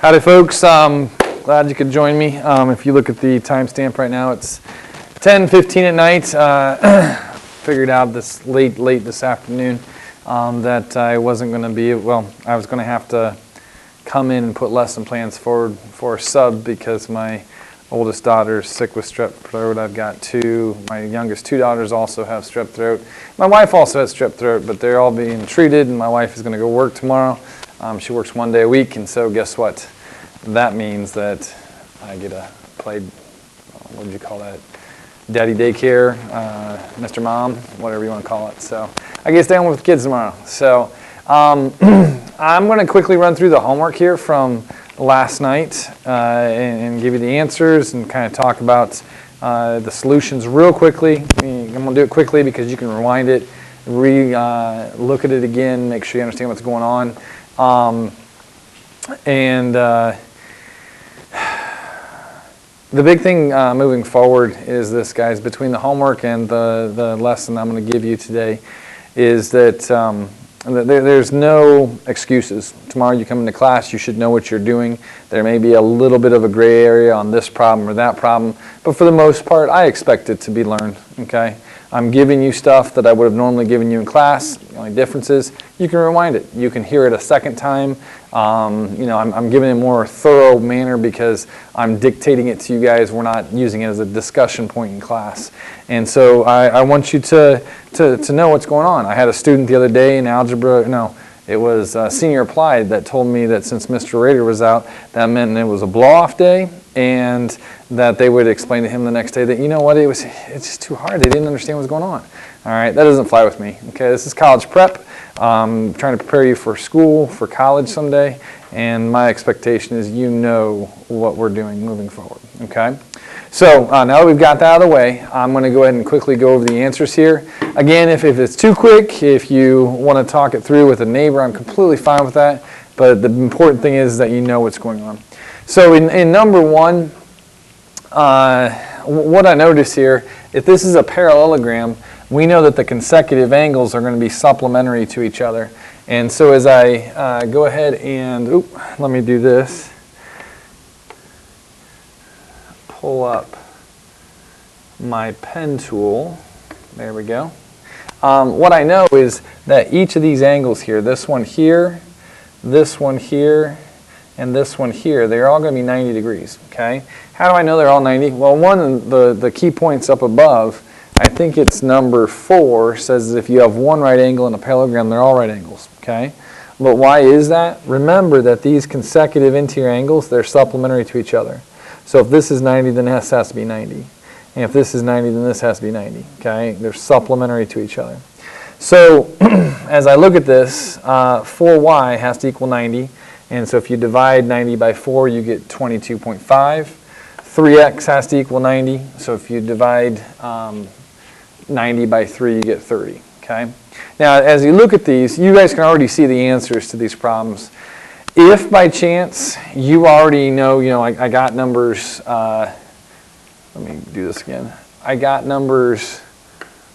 Howdy folks, glad you could join me. If you look at the timestamp right now, it's 10:15 at night. Figured out this late this afternoon that I wasn't going to be, I was going to have to come in and put lesson plans forward for a sub because my oldest daughter's sick with strep throat. I've got my youngest two daughters also have strep throat. My wife also has strep throat, but they're all being treated and my wife is going to go work tomorrow. She works 1 day a week, and so guess what? That means that I get to play, what would you call that? Daddy daycare, Mr. Mom, whatever you want to call it. So I get to stay home with the kids tomorrow. So I'm going to quickly run through the homework here from last night and give you the answers and kind of talk about the solutions real quickly. I'm going to do it quickly because you can rewind it, look at it again, make sure you understand what's going on. The big thing moving forward is this, guys, between the homework and the lesson I'm going to give you today is that there's no excuses. Tomorrow you come into class, you should know what you're doing. There may be a little bit of a gray area on this problem or that problem, but for the most part, I expect it to be learned, okay? I'm giving you stuff that I would have normally given you in class. The only difference is you can rewind it. You can hear it a second time. I'm giving it a more thorough manner because I'm dictating it to you guys. We're not using it as a discussion point in class. And so I want you to know what's going on. I had a student the other day in algebra, it was senior applied that told me that since Mr. Rader was out, that meant it was a blow-off day, and that they would explain to him the next day that, it's just too hard. They didn't understand what's going on. All right, that doesn't fly with me. Okay, this is college prep. I'm trying to prepare you for school, for college someday, and my expectation is you know what we're doing moving forward. Okay? So now that we've got that out of the way, I'm going to go ahead and quickly go over the answers here. Again, if it's too quick, if you want to talk it through with a neighbor, I'm completely fine with that. But the important thing is that you know what's going on. So in number one, what I notice here, if this is a parallelogram, we know that the consecutive angles are going to be supplementary to each other. And so as I go ahead and, let me do this. Pull up my pen tool. There we go. What I know is that each of these angles here, this one here, and this one here, they're all going to be 90 degrees, okay? How do I know they're all 90? Well, one of the key points up above, I think it's number 4, says if you have one right angle in a parallelogram, they're all right angles, okay? But why is that? Remember that these consecutive interior angles, they're supplementary to each other. So if this is 90, then this has to be 90. And if this is 90, then this has to be 90, okay? They're supplementary to each other. So as I look at this, 4y has to equal 90. And so if you divide 90 by 4, you get 22.5. 3x has to equal 90. So if you divide 90 by 3, you get 30, okay? Now, as you look at these, you guys can already see the answers to these problems. If by chance you already know, I got numbers, let me do this again. I got numbers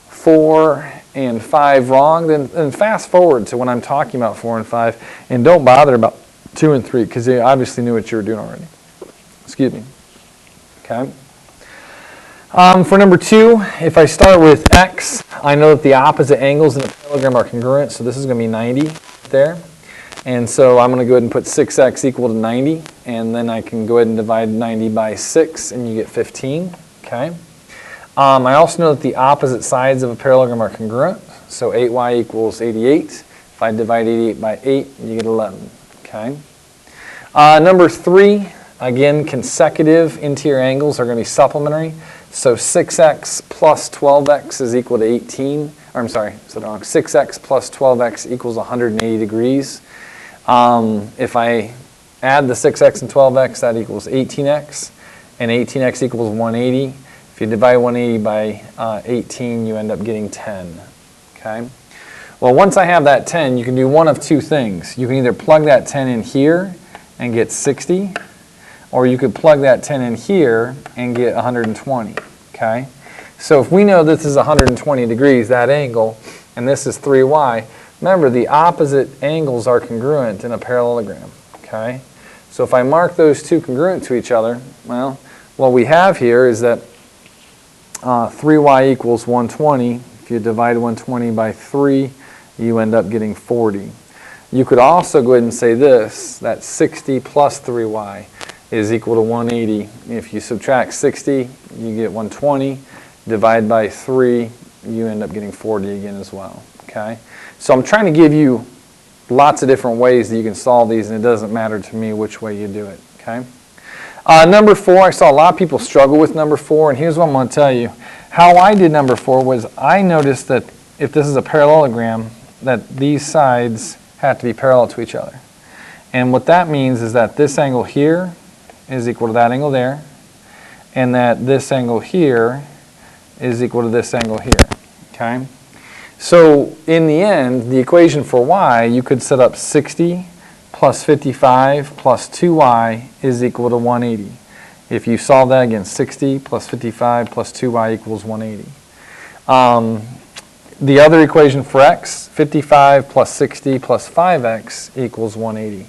4 and 5 wrong, then fast forward to when I'm talking about 4 and 5, and don't bother about 2 and 3 because you obviously knew what you were doing already. Excuse me. Okay. For number 2, if I start with x, I know that the opposite angles in the parallelogram are congruent, so this is going to be 90 there. And so I'm going to go ahead and put 6x equal to 90, and then I can go ahead and divide 90 by 6, and you get 15. Okay. I also know that the opposite sides of a parallelogram are congruent, so 8y equals 88. If I divide 88 by 8, you get 11. Okay. Number 3, again, consecutive interior angles are going to be supplementary. So 6x plus 12x is equal to 18. Or I'm sorry, so wrong. 6x plus 12x equals 180 degrees. If I add the 6x and 12x, that equals 18x. And 18x equals 180. If you divide 180 by 18, you end up getting 10. Okay. Well, once I have that 10, you can do one of two things. You can either plug that 10 in here and get 60, or you could plug that 10 in here and get 120, okay? So if we know this is 120 degrees, that angle, and this is 3y, remember the opposite angles are congruent in a parallelogram, okay? So if I mark those two congruent to each other, well, what we have here is that 3y equals 120. If you divide 120 by 3, you end up getting 40. You could also go ahead and say this, that 60 plus 3y is equal to 180. If you subtract 60, you get 120. Divide by 3, you end up getting 40 again as well. Okay? So I'm trying to give you lots of different ways that you can solve these, and it doesn't matter to me which way you do it. Okay? Number 4, I saw a lot of people struggle with number 4, and here's what I'm going to tell you. How I did number 4 was I noticed that if this is a parallelogram, that these sides have to be parallel to each other. And what that means is that this angle here is equal to that angle there, and that this angle here is equal to this angle here. Okay? So in the end, the equation for y, you could set up 60 plus 55 plus 2y is equal to 180. If you solve that again, 60 plus 55 plus 2y equals 180. The other equation for x, 55 plus 60 plus 5x equals 180.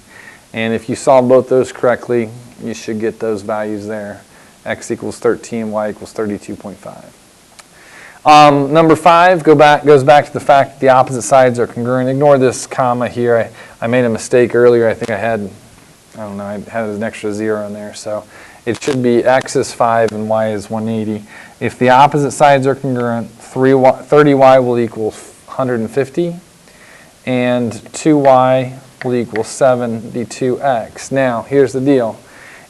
And if you solve both those correctly, you should get those values there. X equals 13, y equals 32.5. Number 5 goes back to the fact that the opposite sides are congruent. Ignore this comma here. I made a mistake earlier. I think I had an extra 0 in there. So it should be x is 5 and y is 180. If the opposite sides are congruent, 30y will equal 150, and 2y will equal 72x. Now, here's the deal.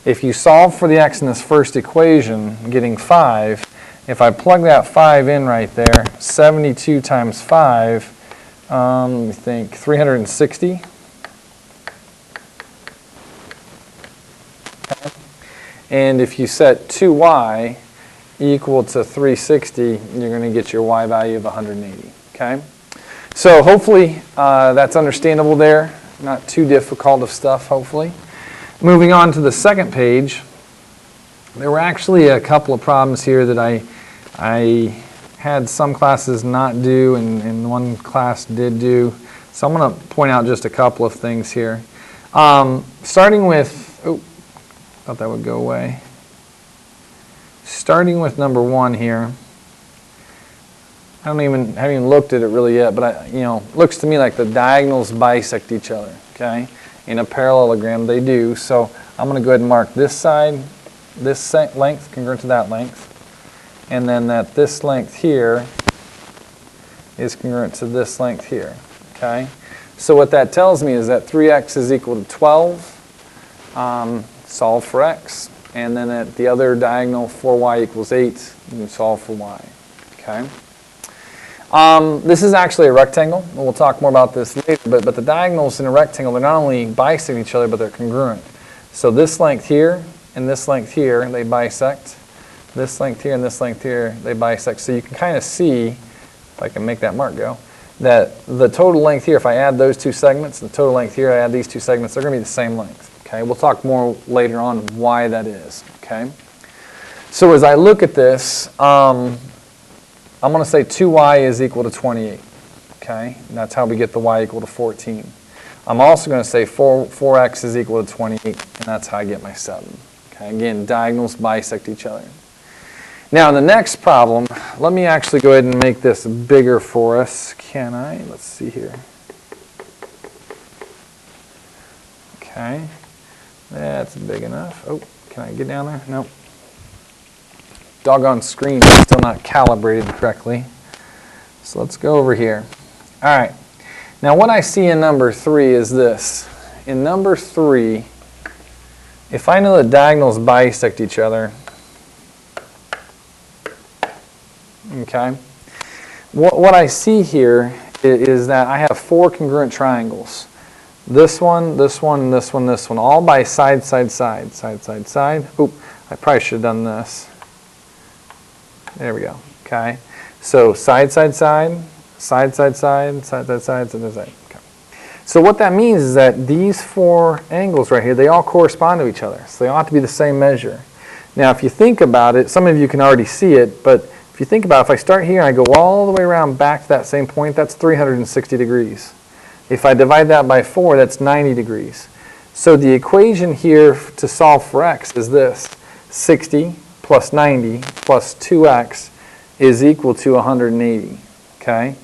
If you solve for the x in this first equation, getting 5, if I plug that 5 in right there, 72 times 5, let me think, 360. Okay. And if you set 2y equal to 360, you're going to get your y value of 180. Okay? So hopefully that's understandable there. Not too difficult of stuff, hopefully. Moving on to the second page, there were actually a couple of problems here that I had some classes not do and one class did do. So I'm going to point out just a couple of things here. Starting with, thought that would go away. Starting with number 1 here. I haven't even looked at it really yet, but looks to me like the diagonals bisect each other. Okay, in a parallelogram they do. So I'm going to go ahead and mark this side, this length congruent to that length, and then that this length here is congruent to this length here. Okay, so what that tells me is that 3x is equal to 12. Solve for x, and then at the other diagonal 4y equals 8. You solve for y. Okay. This is actually a rectangle. We'll talk more about this later, but the diagonals in a rectangle, they're not only bisecting each other, but they're congruent. So this length here and this length here, they bisect. This length here and this length here, they bisect. So you can kind of see, if I can make that mark go, that the total length here, if I add those two segments, the total length here, I add these two segments, they're going to be the same length. Okay, we'll talk more later on why that is. Okay, so as I look at this, I'm going to say 2y is equal to 28. Okay, and that's how we get the y equal to 14. I'm also going to say 4x is equal to 28, and that's how I get my 7. Okay, again, diagonals bisect each other. Now, in the next problem, let me actually go ahead and make this bigger for us. Can I? Let's see here. Okay, that's big enough. Oh, can I get down there? No. Doggone screen is still not calibrated correctly. So let's go over here. All right. Now what I see in number 3 is this. In number 3, if I know that diagonals bisect each other, okay, what I see here is that I have 4 congruent triangles. This one, this one, and this one, this one, all by side, side, side, side, side, side. Oop, I probably should have done this. There we go. Okay. So side, side, side, side, side, side, side, side, side, side, side. Okay. So what that means is that these 4 angles right here, they all correspond to each other. So they ought to be the same measure. Now, if you think about it, some of you can already see it, but if you think about it, if I start here and I go all the way around back to that same point, that's 360 degrees. If I divide that by 4, that's 90 degrees. So the equation here to solve for x is this. 60 plus 90 plus 2x is equal to 180. Okay?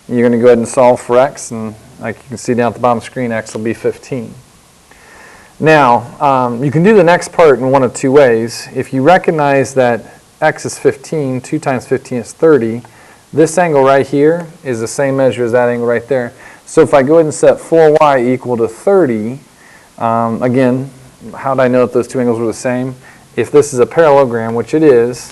You're going to go ahead and solve for x, and like you can see down at the bottom of the screen, x will be 15. Now, you can do the next part in one of two ways. If you recognize that x is 15, 2 times 15 is 30, this angle right here is the same measure as that angle right there. So if I go ahead and set 4y equal to 30, again, how did I know that those two angles were the same? If this is a parallelogram, which it is,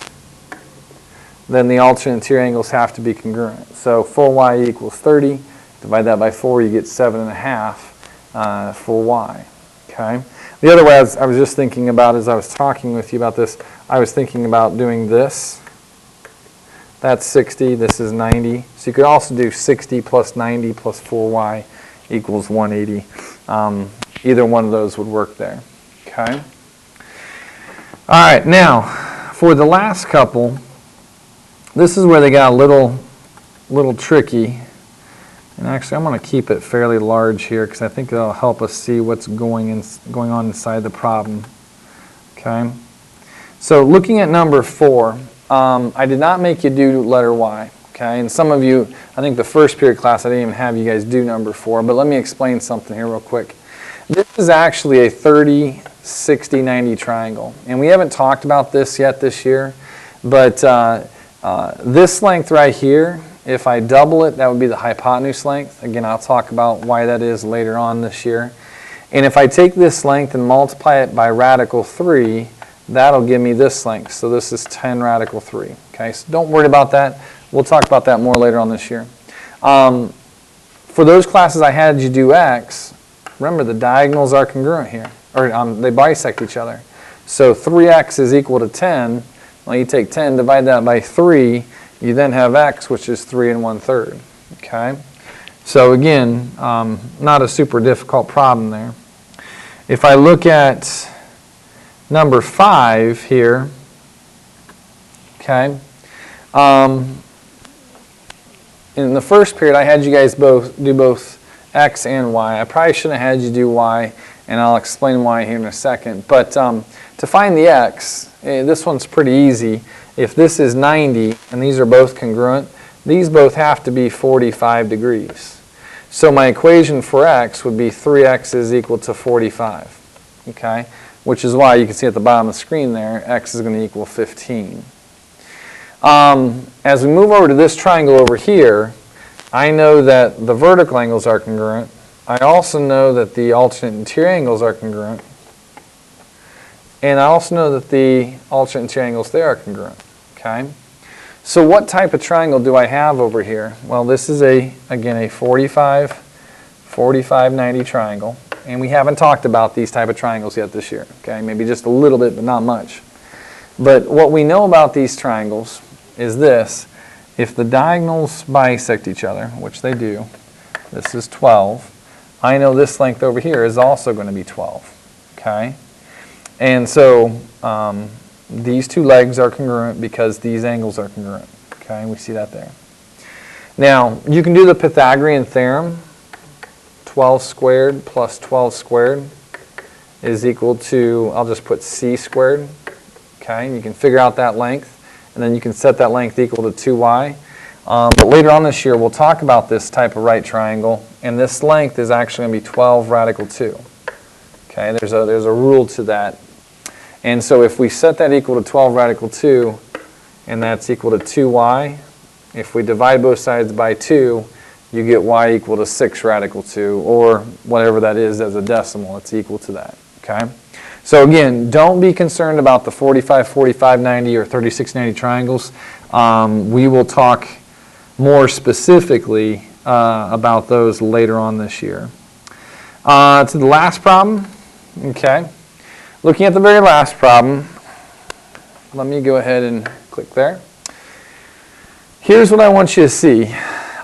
then the alternate interior angles have to be congruent. So 4y equals 30. Divide that by 4, you get 7.5 for y. Okay. The other way I was just thinking about as I was talking with you about this, I was thinking about doing this. That's 60. This is 90. So you could also do 60 plus 90 plus 4y equals 180. Either one of those would work there. Okay. All right. Now, for the last couple, this is where they got a little tricky. And actually, I'm going to keep it fairly large here because I think it'll help us see what's going on inside the problem. Okay. So looking at number 4, I did not make you do letter Y. Okay. And some of you, I think the first period class, I didn't even have you guys do number 4. But let me explain something here real quick. This is actually a 30, 60, 90 triangle. And we haven't talked about this yet this year. But this length right here, if I double it, that would be the hypotenuse length. Again, I'll talk about why that is later on this year. And if I take this length and multiply it by radical 3, that'll give me this length. So this is 10 radical 3. Okay, so don't worry about that. We'll talk about that more later on this year. For those classes I had you do x, remember the diagonals are congruent here, or they bisect each other. So 3x is equal to 10. Well, you take 10, divide that by 3, you then have x, which is 3 1/3. Okay? So again, not a super difficult problem there. If I look at number 5 here, okay, in the first period I had you guys do both x and y. I probably shouldn't have had you do y, and I'll explain why here in a second. But to find the x, this one's pretty easy. If this is 90 and these are both congruent, these both have to be 45 degrees. So my equation for x would be 3x is equal to 45. Okay? Which is why you can see at the bottom of the screen there, x is going to equal 15. As we move over to this triangle over here, I know that the vertical angles are congruent. I also know that the alternate interior angles are congruent. And I also know that the alternate interior angles there are congruent. Okay? So what type of triangle do I have over here? Well, this is again a 45, 45, 90 triangle. And we haven't talked about these type of triangles yet this year. Okay? Maybe just a little bit, but not much. But what we know about these triangles is this. If the diagonals bisect each other, which they do, this is 12, I know this length over here is also going to be 12. Okay? And so these two legs are congruent because these angles are congruent. Okay, we see that there. Now, you can do the Pythagorean theorem. 12 squared plus 12 squared is equal to, I'll just put c squared. Okay, and you can figure out that length, and then you can set that length equal to 2y. But later on this year, we'll talk about this type of right triangle, and this length is actually going to be 12 radical 2. Okay, there's a rule to that. And so if we set that equal to 12 radical 2, and that's equal to 2y, if we divide both sides by 2, you get y equal to 6 radical 2, or whatever that is as a decimal, it's equal to that. Okay? So again, don't be concerned about the 45, 45, 90, or 36, 90 triangles. We will talk more specifically about those later on this year. To the last problem, okay. Looking at the very last problem, let me go ahead and click there. Here's what I want you to see.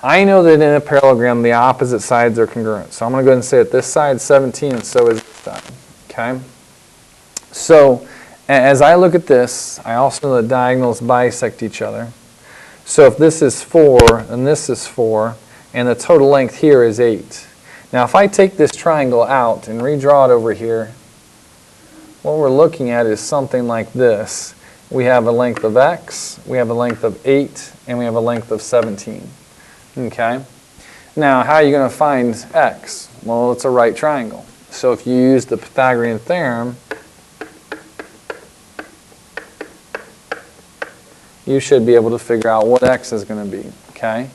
I know that in a parallelogram, the opposite sides are congruent. So I'm going to go ahead and say that this side is 17 and so is this side. Okay? So as I look at this, I also know the diagonals bisect each other. So if this is 4 and this is 4, and the total length here is 8. Now if I take this triangle out and redraw it over here, what we're looking at is something like this. We have a length of x, we have a length of 8, and we have a length of 17. Okay? Now, how are you going to find x? Well, it's a right triangle. So if you use the Pythagorean theorem, you should be able to figure out what x is going to be. Okay?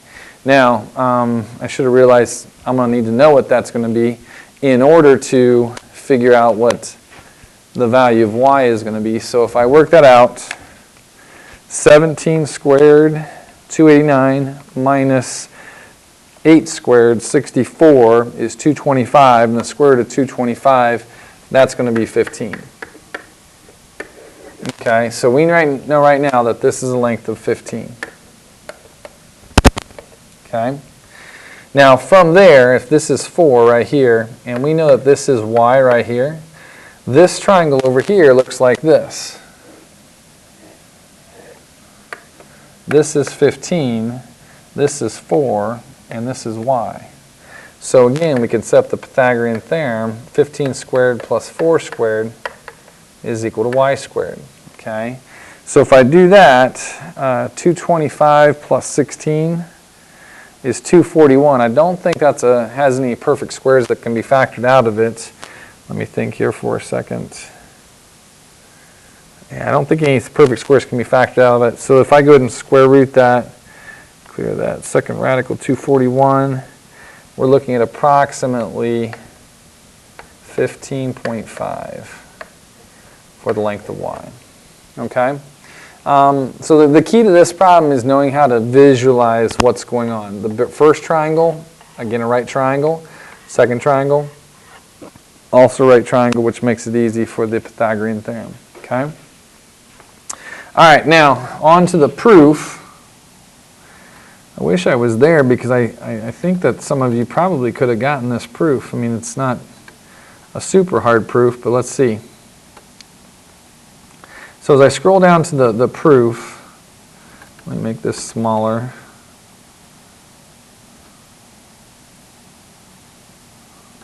Now, I should have realized I'm going to need to know what that's going to be in order to figure out what the value of y is going to be. So if I work that out, 17 squared, 289, minus 8 squared, 64, is 225, and the square root of 225, that's going to be 15. Okay, so we know right now that this is a length of 15. Okay. Now from there, if this is 4 right here, and we know that this is y right here, this triangle over here looks like this. This is 15, this is 4, and this is y. So again, we can set up the Pythagorean theorem. 15 squared plus 4 squared is equal to y squared. Okay? So if I do that, 225 plus 16 is 241. I don't think that's has any perfect squares that can be factored out of it. Let me think here for a second. Yeah, I don't think any perfect squares can be factored out of it. So if I go ahead and square root that, clear that, second radical 241, we're looking at approximately 15.5 for the length of y. Okay? So the key to this problem is knowing how to visualize what's going on. The first triangle, again a right triangle. Second triangle, also right triangle, which makes it easy for the Pythagorean theorem. Okay? All right, now on to the proof. I wish I was there because I think that some of you probably could have gotten this proof. I mean, it's not a super hard proof, but let's see. So as I scroll down to the proof, let me make this smaller.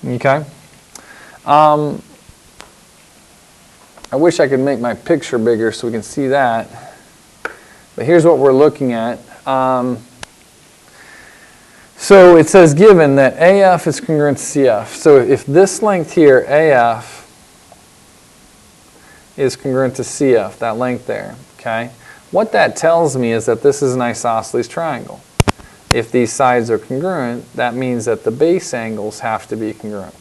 Okay. I wish I could make my picture bigger so we can see that. But here's what we're looking at. So it says given that AF is congruent to CF. So if this length here, AF, is congruent to CF, that length there, okay? What that tells me is that this is an isosceles triangle. If these sides are congruent, that means that the base angles have to be congruent.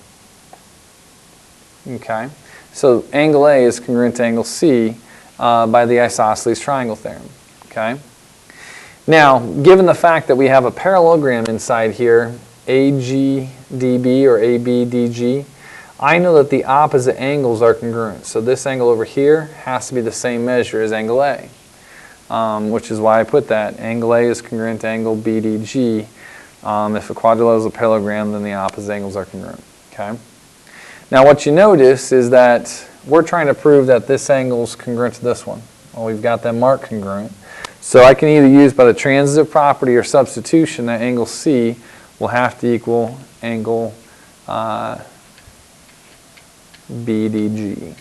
Okay? So angle A is congruent to angle C by the isosceles triangle theorem. Okay? Now, given the fact that we have a parallelogram inside here, AGDB or ABDG, I know that the opposite angles are congruent. So this angle over here has to be the same measure as angle A, which is why I put that. Angle A is congruent to angle BDG. If a quadrilateral is a parallelogram, then the opposite angles are congruent. Okay? Now what you notice is that we're trying to prove that this angle is congruent to this one. Well, we've got them marked congruent. So I can either use by the transitive property or substitution that angle C will have to equal angle BDG.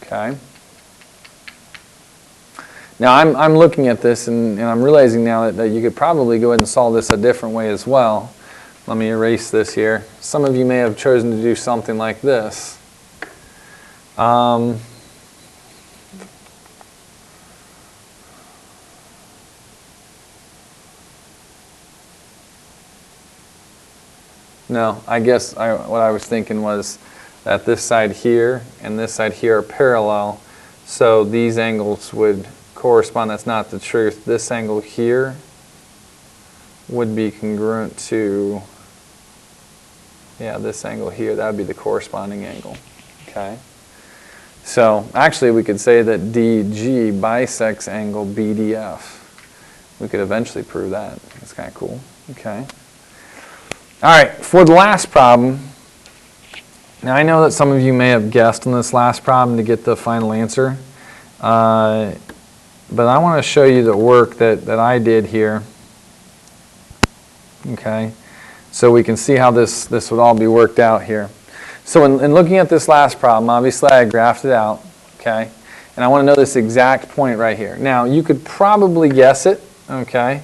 Okay? Now I'm looking at this and I'm realizing now that you could probably go ahead and solve this a different way as well. Let me erase this here. Some of you may have chosen to do something like this. No, I guess what I was thinking was that this side here and this side here are parallel, so these angles would correspond. That's not the truth. This angle here would be congruent to, yeah, this angle here. That would be the corresponding angle. Okay. So actually we could say that DG bisects angle BDF. We could eventually prove that. That's kind of cool. Okay. All right, for the last problem, now I know that some of you may have guessed on this last problem to get the final answer, but I want to show you the work that I did here. Okay, So we can see how this would all be worked out here. So in looking at this last problem, obviously I graphed it out, okay? And I want to know this exact point right here. Now, you could probably guess it, okay?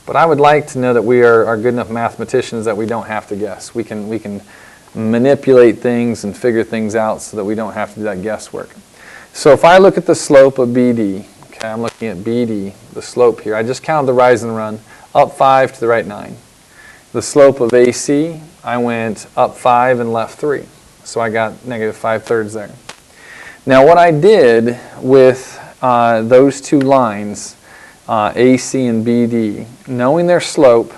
But I would like to know that we are good enough mathematicians that we don't have to guess. We can manipulate things and figure things out so that we don't have to do that guesswork. So if I look at the slope of BD, okay, I'm looking at BD, the slope here. I just counted the rise and run, up 5 to the right 9. The slope of AC, I went up 5 and left 3. So I got negative 5/3 there. Now what I did with those two lines, AC and BD, knowing their slope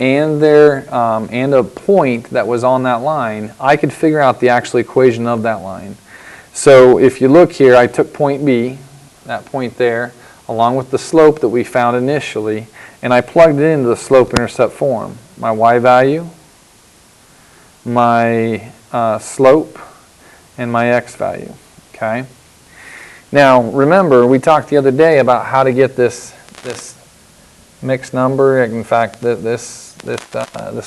and and a point that was on that line, I could figure out the actual equation of that line. So if you look here, I took point B, that point there, along with the slope that we found initially, and I plugged it into the slope-intercept form. My y value, my slope, and my x value. Okay. Now remember, we talked the other day about how to get this mixed number. In fact, this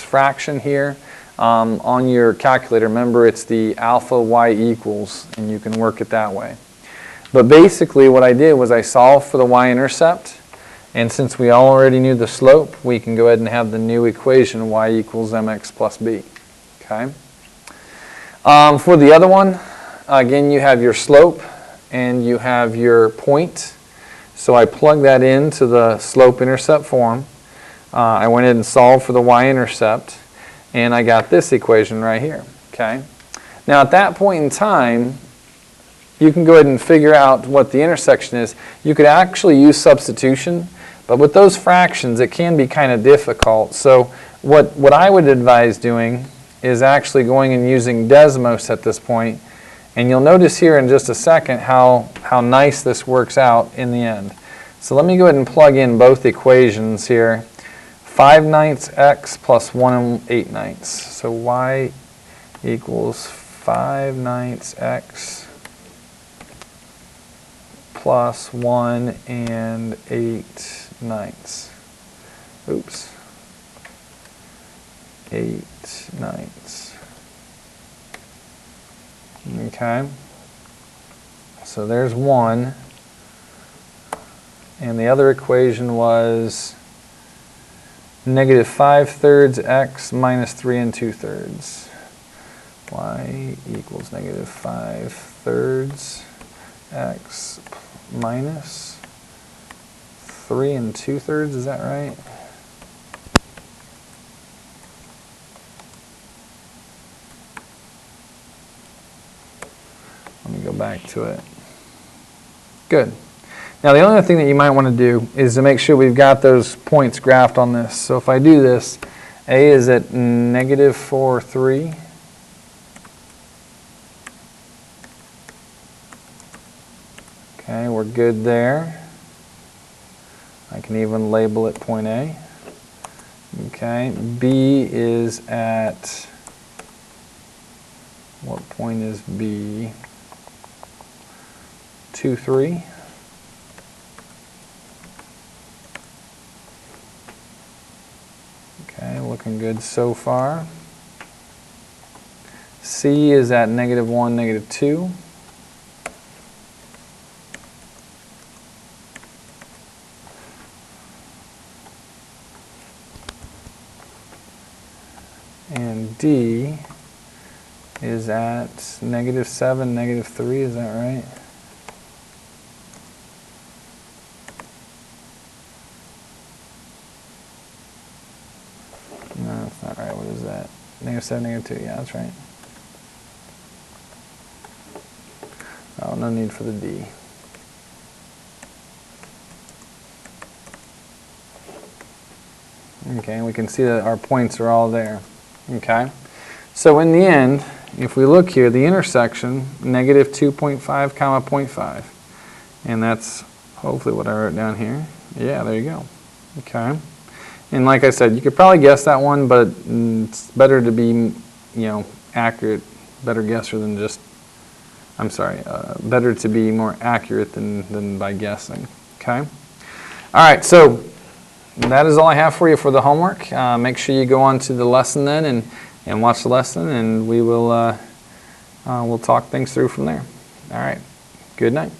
fraction here on your calculator. Remember, it's the alpha y equals, and you can work it that way. But basically, what I did was I solved for the y-intercept, and since we already knew the slope, we can go ahead and have the new equation y equals mx plus b. Okay. For the other one, again, you have your slope and you have your point. So I plugged that into the slope-intercept form. I went ahead and solved for the y-intercept, and I got this equation right here. Okay. Now at that point in time, you can go ahead and figure out what the intersection is. You could actually use substitution, but with those fractions, it can be kind of difficult. So what I would advise doing is actually going and using Desmos at this point. And you'll notice here in just a second how nice this works out in the end. So let me go ahead and plug in both equations here. 5/9 x plus 1 8/9. So y equals 5/9 x plus 1 8/9. Oops. 8/9. Okay. So there's 1. And the other equation was negative 5/3 x minus 3 2/3. Y equals negative 5/3 x minus 3 2/3. Is that right? Let me go back to it. Good. Now the only thing that you might want to do is to make sure we've got those points graphed on this. So if I do this, A is at negative 4, 3. Okay, we're good there. I can even label it point A. Okay, B is at, what point is B? 2, 3. Okay, looking good so far. C is at negative 1, negative 2. And D is at negative 7, negative 3. Is that right? No, that's not right. What is that? Negative 7, negative 2. Yeah, that's right. Oh, no need for the D. Okay, and we can see that our points are all there. Okay, so in the end, if we look here, the intersection, negative 2.5 comma 0.5. And that's hopefully what I wrote down here. Yeah, there you go. Okay. And like I said, you could probably guess that one, but it's better to be, accurate, better guesser than just, better to be more accurate than by guessing. Okay. All right, so that is all I have for you for the homework. Make sure you go on to the lesson then and watch the lesson, and we will we'll talk things through from there. All right. Good night.